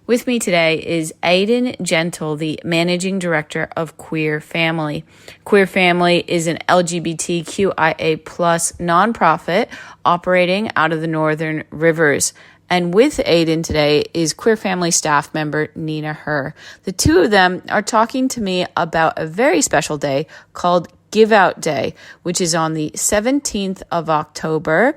With me today is Aidan Gentle, the Managing Director of Queer Family. Queer Family is an LGBTQIA+ nonprofit operating out of the Northern Rivers. And with Aidan today is Queer Family staff member Nina Herr. The two of them are talking to me about a very special day called Give Out Day, which is on the 17th of October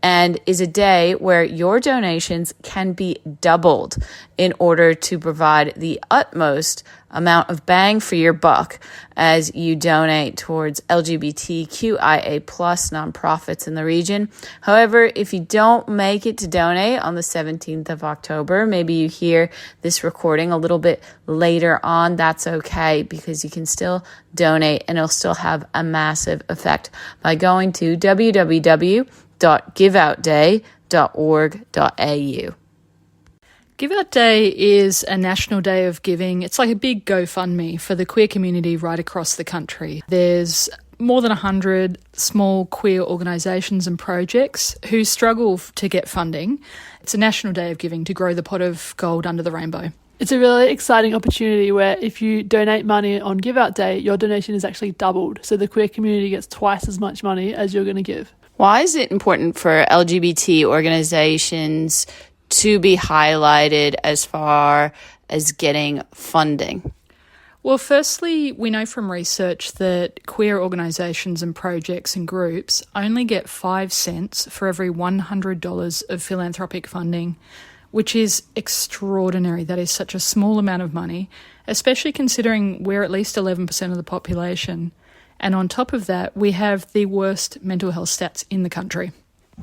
and is a day where your donations can be doubled in order to provide the utmost amount of bang for your buck as you donate towards LGBTQIA+ nonprofits in the region. However, if you don't make it to donate on the 17th of October, maybe you hear this recording a little bit later on, that's okay, because you can still donate and it'll still have a massive effect by going to www.giveoutday.org.au. Give Out Day is a national day of giving. It's like a big GoFundMe for the queer community right across the country. There's more than 100 small queer organisations and projects who struggle to get funding. It's a national day of giving to grow the pot of gold under the rainbow. It's a really exciting opportunity where if you donate money on Give Out Day, your donation is actually doubled. So the queer community gets twice as much money as you're going to give. Why is it important for LGBT organizations to be highlighted as far as getting funding? Well, firstly, we know from research that queer organisations and projects and groups only get 5 cents for every $100 of philanthropic funding, which is extraordinary. That is such a small amount of money, especially considering we're at least 11% of the population. And on top of that, we have the worst mental health stats in the country.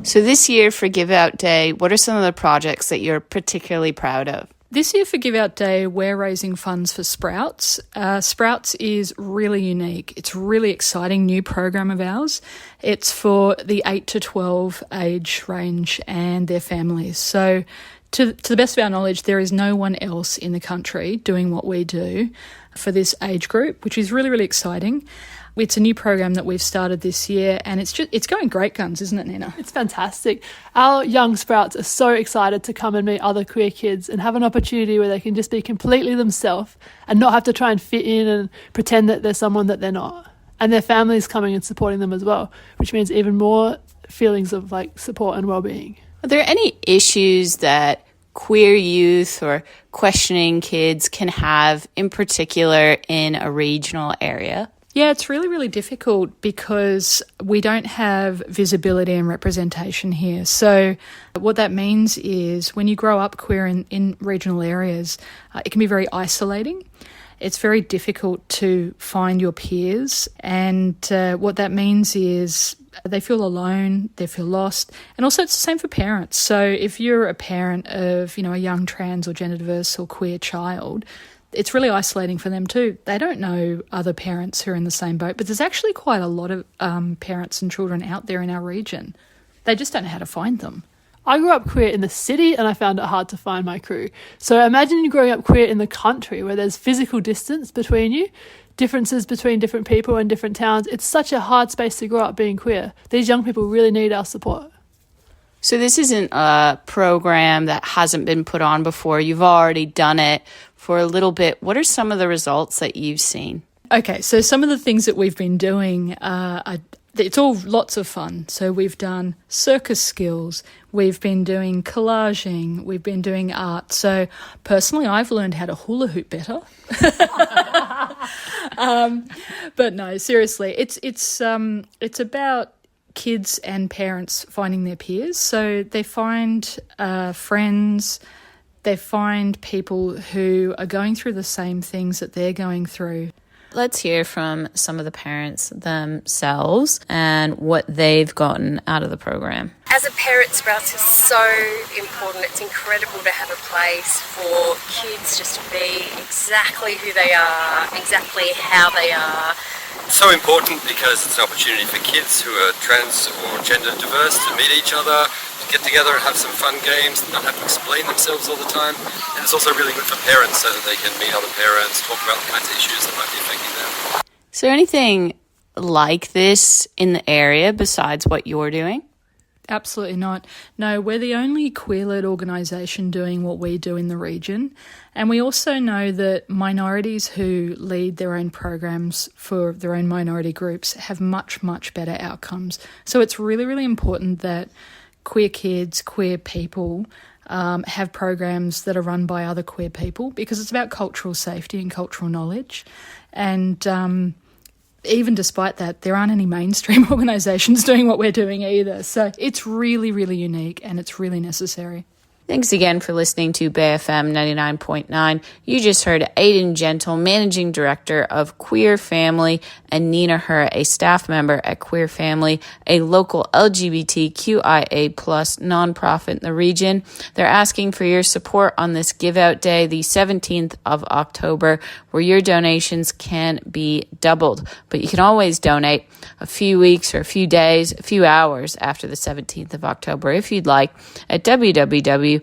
So this year for Give Out Day, what are some of the projects that you're particularly proud of? This year for Give Out Day, we're raising funds for Sprouts. Sprouts is really unique. It's a really exciting new program of ours. It's for the 8 to 12 age range and their families. So to the best of our knowledge, there is no one else in the country doing what we do for this age group, which is really, really exciting. It's a new program that we've started this year and it's going great guns, isn't it, Nina? It's fantastic. Our young Sprouts are so excited to come and meet other queer kids and have an opportunity where they can just be completely themselves and not have to try and fit in and pretend that they're someone that they're not. And their families coming and supporting them as well, which means even more feelings of like support and well-being. Are there any issues that queer youth or questioning kids can have in particular in a regional area? Yeah, it's really, really difficult because we don't have visibility and representation here. So what that means is when you grow up queer in regional areas, it can be very isolating. It's very difficult to find your peers. And what that means is they feel alone, they feel lost. And also it's the same for parents. So if you're a parent of, a young trans or gender diverse or queer child, it's really isolating for them too. They don't know other parents who are in the same boat, but there's actually quite a lot of parents and children out there in our region. They just don't know how to find them. I grew up queer in the city and I found it hard to find my crew. So imagine you growing up queer in the country where there's physical distance between you, differences between different people and different towns. It's such a hard space to grow up being queer. These young people really need our support. So this isn't a program that hasn't been put on before. You've already done it for a little bit. What are some of the results that you've seen? Okay, so some of the things that we've been doing it's all lots of fun. So we've done circus skills, we've been doing collaging, we've been doing art. So personally, I've learned how to hula hoop better. But no, seriously, it's about kids and parents finding their peers. So they find friends, they find people who are going through the same things that they're going through. Let's hear from some of the parents themselves and what they've gotten out of the program. As a parent, Sprouts is so important. It's incredible to have a place for kids just to be exactly who they are, exactly how they are. So important because it's an opportunity for kids who are trans or gender diverse to meet each other, to get together and have some fun games, not have to explain themselves all the time. And it's also really good for parents so that they can meet other parents, talk about the kinds of issues that might be affecting them. Is there anything like this in the area besides what you're doing? Absolutely not. No, we're the only queer-led organisation doing what we do in the region. And we also know that minorities who lead their own programs for their own minority groups have much, much better outcomes. So it's really, really important that queer kids, queer people have programs that are run by other queer people, because it's about cultural safety and cultural knowledge. And even despite that, there aren't any mainstream organisations doing what we're doing either. So it's really, really unique and it's really necessary. Thanks again for listening to Bay FM 99.9. You just heard Aidan Gentle, Managing Director of Queer Family, and Nina Herr, a staff member at Queer Family, a local LGBTQIA+ nonprofit in the region. They're asking for your support on this Give Out Day, the 17th of October, where your donations can be doubled. But you can always donate a few weeks or a few days, a few hours after the 17th of October if you'd like at www.giveoutday.org.au.